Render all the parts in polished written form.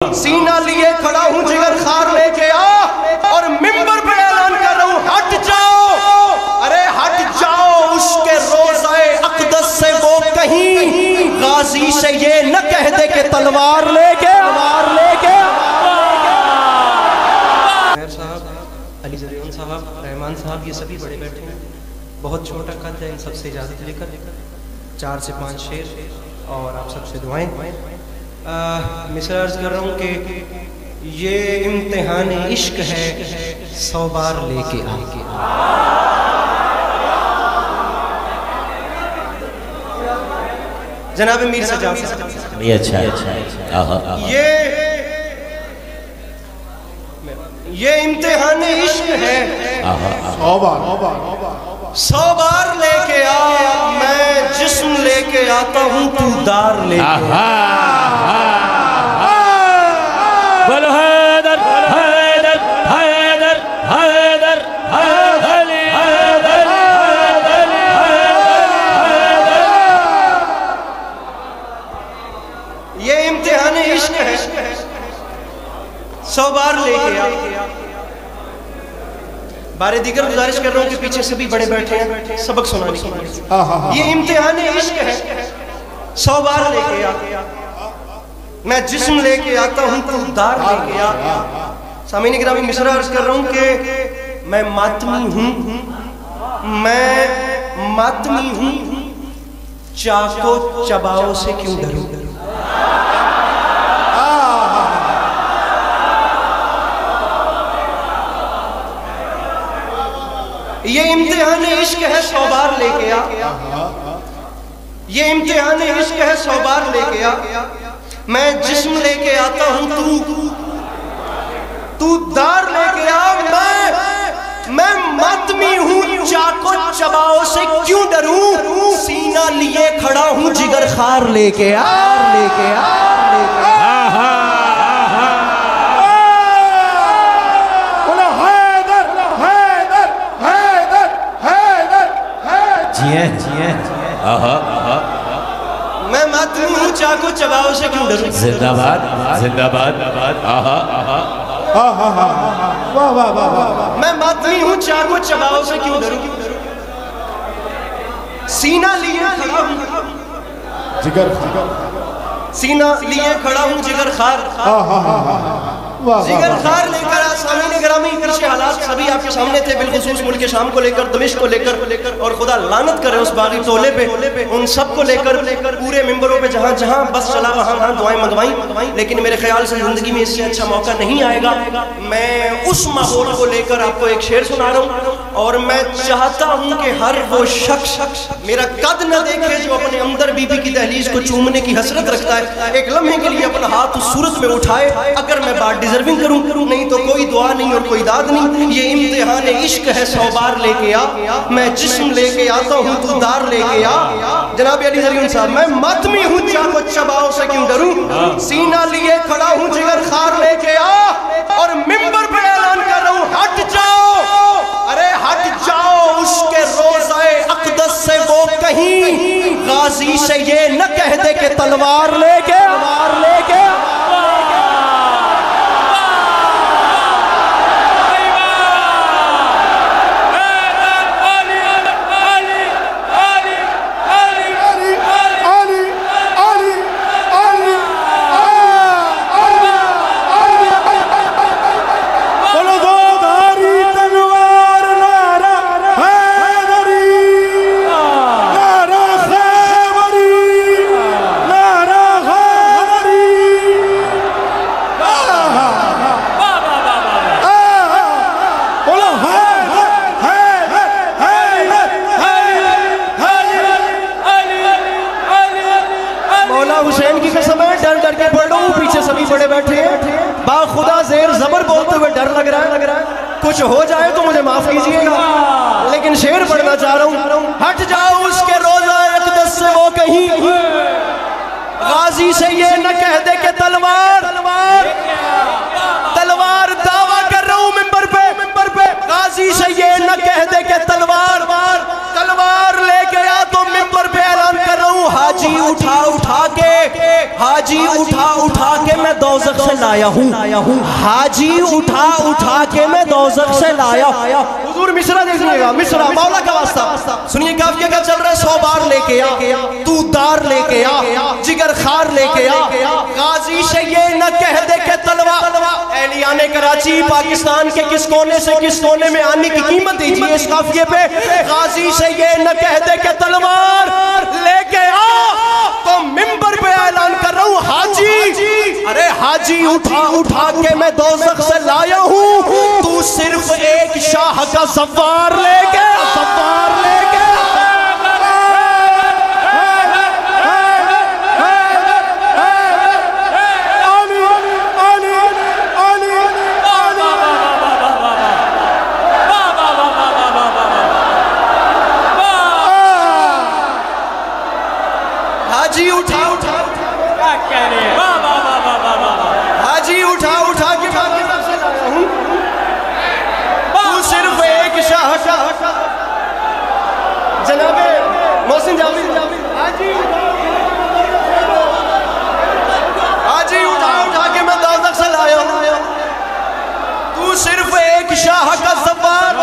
सीना लिए खड़ा हूँ, जिगर खार लेके आ और मिंबर पे ऐलान कर रहा हूँ, हट जाओ, अरे हट जाओ। उसके रोज़ाए अक़दस से वो कहीं गाजी से ये न कह दे कि तलवार लेके अली ज़रियन साहब, रहमान साहब, ये सभी बड़े बैठे हैं। बहुत छोटा कद है, इन सबसे इजाज़त लेकर 4 से 5 शेर और आप सबसे दुआएं। मिसरा अर्ज़ कर रहा हूँ कि ये इम्तिहान इश्क है, 100 बार लेके आके जनाब मीर सजाद साहब, ये अच्छा ये इम्तिहान इश्क है, 100 बार लेके आ। मैं जिस्म लेके आता हूँ, तू दार लेके बोलो हैदर हैदर हैदर हैदर हैदर हैदर हैदर। ये इम्तिहान इश्क है, 100 बार लेके आ। बारे दीगर गुजारिश कर रहा हूँ कि पीछे से भी बड़े बैठे हैं, सबक सुनाने की। ये इम्तिहान इश्क है, 100 बार लेके आ। मैं जिस्म लेके आता हूँ, तू दार लेके आ। सामीन गिरामी, मिसरा अर्ज कर रहा हूँ कि मैं मातमी हूँ, मैं मातमी हूँ, चाको चबाओ से क्यों डरूं। ये इम्तिहान इश्क है, 100 बार लेके आ। ये इम्तिहान इश्क है, 100 बार लेके आ। मैं जिस्म लेके आता हूँ, तू दार लेके आ। मैं मातमी हूँ, चाको चबाओ से क्यों डरूं। सीना लिए खड़ा हूँ, जिगर खार लेके आ, लेके आ, लेके आ। मैं मातमी हूँ, चाको चबाओ से क्यों डरूं। जिंदाबाद जिंदाबाद। मैं मातमी हूँ, चाको चबाओ से क्यों डरूं। सीना लिए खड़ा हूँ, सीना लिए खड़ा हूँ, जिगर खार जिगर खार लेकर आ। सामीन गिरामी, पीछे हालात सभी आपके सामने थे, बिलखुसूस मुल्क शाम को लेकर, दमिश्क को लेकर और खुदा लानत करे उस बागी टोले पे, उन सब को लेकर पूरे मिंबरों पे जहाँ जहाँ बस चला वहाँ दुआएं मंगवाई। लेकिन मेरे ख्याल से जिंदगी में इससे अच्छा मौका नहीं आएगा। मैं उस माहौल को लेकर आपको एक शेर सुना रहा हूँ और मैं चाहता हूँ कि हर वो शख्स मेरा कद न देखे जो अपने अंदर बीबी की दहलीज को चूमने की हसरत रखता है, एक लम्हे के लिए अपना हाथ उस सूरत में उठाए। अगर मैं बात डिजर्विंग करूं, नहीं तो कोई दुआ नहीं और कोई दाद नहीं। ये इम्तिहान इश्क है, 100 बार लेके आ। मैं जिस्म लेके आता हूँ, तू दार लेके आ। जनाब अली ज़रियन साहब, मैं मातमी हूँ, चाको चबाओ से क्यों डरूं। सीना लिए खड़ा हूँ, जिगर खार लेके आ और मिंबर पे ऐलान कर रहा हूँ, हट जाओ, अरे हट जाओ। उसके रोज़ाए अक़दस से वो कहीं गाजी से ये न कह दे कि तलवार लेके हुसैन की कसम है, डर डर के पढ़ रहा हूँ। पीछे सभी बड़े बैठे हैं, बाखुदा ज़ेर ज़बर बोलते हुए डर लग रहा है। कुछ हो जाए तो मुझे माफ कीजिएगा, लेकिन शेर पढ़ना चाह रहा हूँ। हट जाओ, उसके रोज़ाए अक़दस से वो कहीं गाजी से ये न कह दे कि तलवार तलवार। दावा कर रहा हूँ मिंबर पे, गाजी से ये न कह दे कि तलवार तलवार लेके आ। तो मिंबर पे ऐलान कर रहा हूँ, हाजी उठा उठा के मैं दोज़ख से लाया हूँ, हाजी उठा उठा के मैं दोज़ख से लाया। हुजूर मिसरा देखिएगा, मिसरा मौला का वास्ता सुनिए, काफिया का चल रहा है। 100 बार लेके आ, तू दार लेके आ, जिगर खार लेके आ, गाजी से ये न कह दे के तलवा। एहलियाने कराची पाकिस्तान के किस कोने से किस कोने में आने की कीमत दीजिए इस काफिये पे। गाजी से ये न कह दे के तलवार लेके आ, तो मिंबर पे ऐलान कर रहा हूँ हाजी, अरे हाजी उठा उठा के मैं दोज़ख से लाया हूँ, तू सिर्फ एक शाह का सवार लेके हाजी उठा उठा क्या कह रहे हैं, हाजी उठा उठा के तू सिर्फ एक शाह का। जनाबे मोहसिन जाफरी, हाजी उठा उठा के मैं दोज़ख से लाया हूं, तू सिर्फ एक शाह का सवार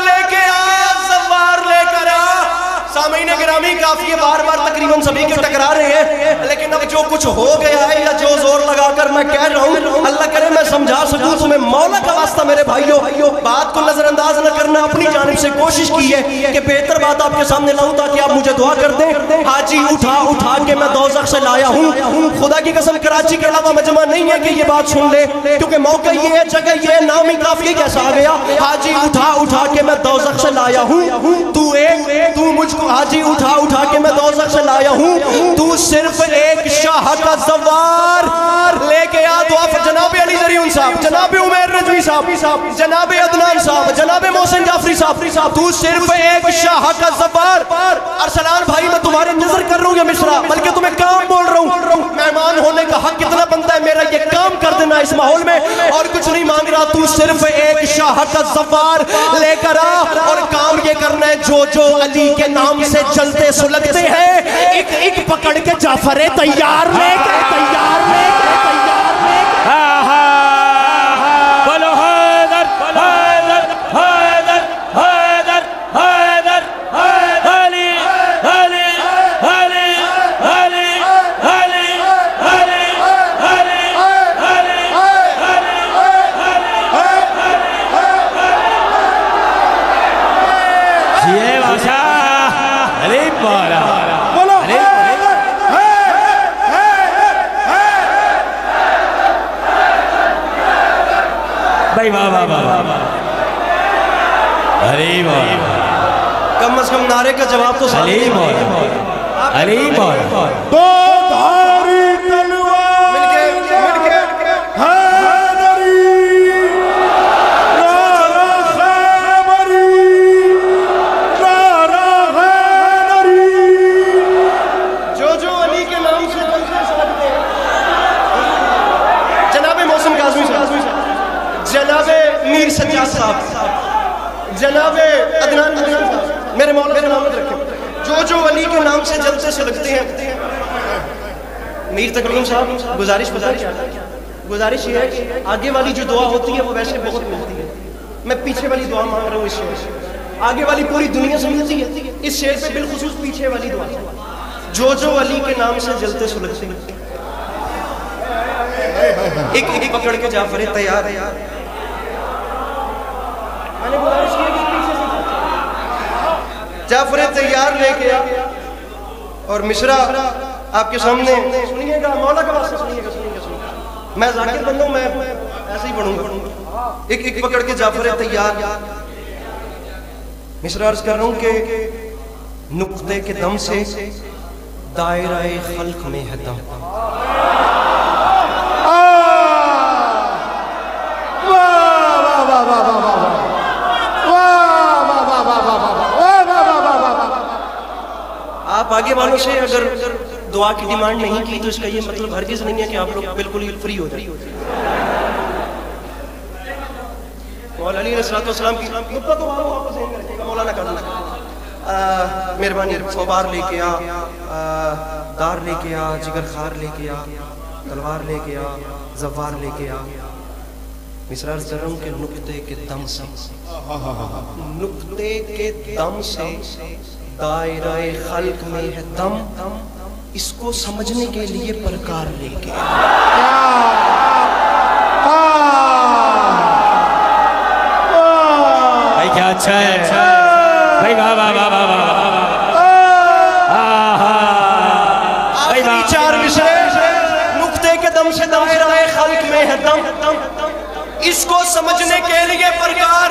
लेके आ, सवार लेकर आ। सामीने गिरामी काफी बार बार तकरीबन सभी के टकरा रहे हैं, लेकिन अब जो कुछ हो गया है या जो जोर लगाकर मैं कह रहा हूँ, अल्लाह करे मैं समझा सकूं तुम्हें। मौला का वास्ता मेरे भाइयों, बात को नजरअंदाज न करना। अपनी जानिब से कोशिश की है कि बेहतर बात आपके सामने लाऊं ताकि आप मुझे दुआ कर दें। हाजी उठा उठा के मैं दोज़ख से लाया हूँ। खुदा की कसम कराची के अलावा मजमा नहीं है कि ये बात सुन ले, क्योंकि मौका ये है, जगह ये, नाम ही काफी कैसा आ गया। हाजी उठा उठा के मैं दोज़ख से लाया हूँ, तू मुझको हाजी उठा उठा के मैं दोज़ख से लाया हूँ, तू सिर्फ एक शाह का सवार लेके आ। दुआ फिर जनाब अली ज़रीउन साहब, जनाब उमैर रज़वी साहब, जनाब अदनान साहब, जनाब मोहसिन जाफरी साहब, तू सिर्फ एक शाह का सवार। अरसलान भाई मैं तुम्हारे नजर कर रहा हूँ ये मिसरा, बल्कि तुम्हें काम बोल रहा हूँ। मेहमान होने का हक कितना बनता है मेरा, ये काम कर देना इस माहौल में, और कुछ नहीं मांग रहा। तू सिर्फ एक शाह का सवार लेकर आ, और काम ये करना है जो अली के नाम से चलते सुलगते हैं, एक एक पकड़ के जाफरे तैयार लेके बोलो हैदर हैदर हैदर हैदर हैदर अली अली अली अली अली अली अली ये भाषा अली बोला भाई वाह वाह वाह, अरे वाह, कम से कम नारे का जवाब तो अली बोला, अली बोला। दो धारी तलवार मिलके हैदरी, नारा खैबरी, नारा हैदरी, जो अली के नाम से चलते हैं। जनाब मौसम काज़मी साहब, जनाबे मीर सज्जाद साहब, जनाबे अदनान साहब, मेरे मौला का नाम रखें, जो अली के नाम से जलते सुलगते हैं। मीर तकरीम साहब गुजारिश ये है कि आगे वाली जो दुआ होती है वो वैसे बहुत मिलती है, मैं पीछे वाली दुआ मांग रहा हूँ इस शेर से। आगे वाली पूरी दुनिया से मिलती है, इस शेर पे बिलखुसूस पीछे वाली दुआ, जो अली के नाम से जलते सुलगते हैं। एक एक पकड़ के जाफरे तैयार है यार, मैंने गुजारिश की कि पीछे से जाफरे तैयार लेके आ, और मिश्रा आपके सामने सुनिएगा, मौला का वास्ता सुनिएगा। मैं जाकिर बंदा हूं, मैं ऐसे ही पढ़ूंगा। एक एक पकड़ के जाफरे तैयार, मिश्रा अर्ज कर रहा हूं कि नुक्ते के दम से दायरा खल्क में है दम। आप आगे वालों से अगर दुआ की डिमांड नहीं की तो इसका ये मतलब हरगिज़ नहीं है कि आप लोग बिल्कुल ही फ्री हो जाए। मौला अली अलैहिस्सलाम की नुक्ता तो वापस रखेगा, मौलाना का मेहरबानी, 100 बार लेके आ, दार लेके आ, जिगर खार लेके आ, तलवार लेके आ, जवार लेके आ। मिसरा अर्ज़ कर रहा हूं कि नुक्ते के दम से, नुक्ते के दम से दायरे खल्क में है दम, इसको समझने के लिए प्रकार लेके भाई क्या अच्छा है भाई, वाह वाह वाह वाह वाह। आखिरी चार मिसरे नुक्ते के दम से दायरे खल्क में है दम, इसको समझने के लिए प्रकार।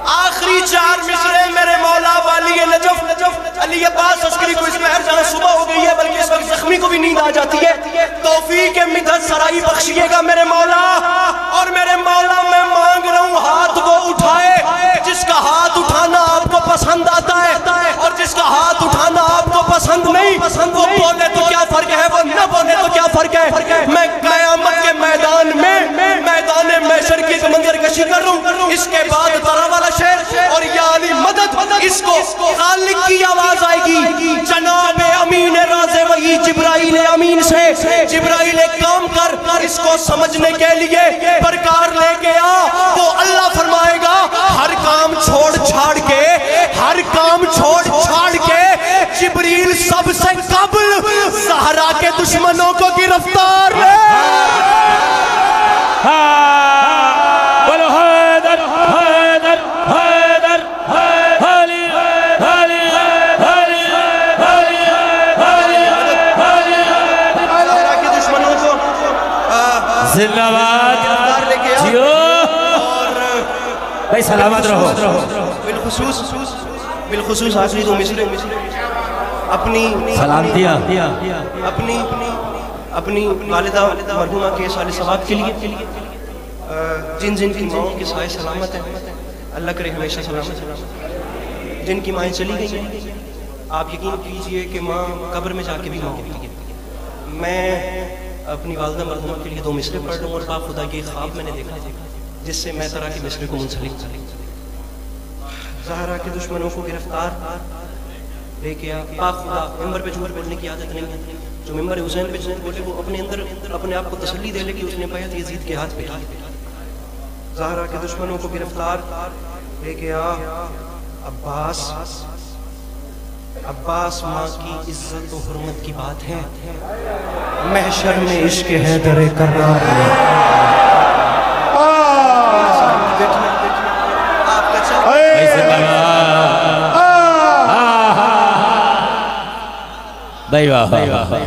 आखिरी चार मिसरे मेरे मौला वाली नजफ अली अब्बास अस्करी को इस महर जहां सुबह हो गई है बल्कि इस वक्त जख्मी को भी नींद आ जाती है, तौफीक मिदद सराई बख्शिएगा मेरे मौला। और मेरे मौला मैं मांग रहा हूं हाथ वो उठाए जिसका हाथ उठाना आपको पसंद आता है, और जिसका हाथ उठाना आपको पसंद नहीं, वो बोले तो क्या फर्क है, वो न बोले तो क्या फर्क है। मैं क़यामत के मैदान में मैदान महशर की मंजर कशी कर लूं, इसके बाद तरा वाला शेर और या अली मदद, इसको खालिक की आवाज आएगी। जनाब अमीन राज़े वही जिब्राइल अमीन से, जिब्राइल काम कर, इसको समझने के लिए प्रकार लेके आ। वो अल्लाह फरमाएगा हर काम छोड़ छाड़ के, हर काम छोड़ छाड़ के जिब्रील सबसे कबल ज़हरा के दुश्मनों को गिरफ्तार ले। जिंदाबाद जियो भाई, सलामत रहो। बिलखुसूस आखिरी दो मिसरे अपनी सलाम दिया अपनी वालिदा मरहुमा के साले सवाब के लिए, जिन जिन की माओं के साए सलामत है, अल्लाह करे हमेशा सलामत। जिनकी माएँ चली गई हैं, आप यकीन कीजिए कि माँ कब्र में जाके भी मांगती है। मैं अपनी वालिदा मरहुमा के लिए दो मिसरे पढ़ लूँ और बाप खुदा के ख्वाब मैंने देखा जिससे मैं तरह के मिसरे को मुंसलिक। ज़हरा के दुश्मनों को गिरफ्तार लेके आ। बाप खुदा मिंबर पे झूठ बोलने की आदत नहीं है, जो मिंबर हुसैन पे झूठ बोले वो अपने अंदर अपने आप को तसल्ली दे ले कि उसने बैत यजीद के हाथ पे ली। ज़हरा के दुश्मनों को गिरफ्तार लेके आ। अब्बास अब्बास माँ की इज्जत और हुर्मत की बात है, महशर में इश्क हैदर कर्रार भाई वाह।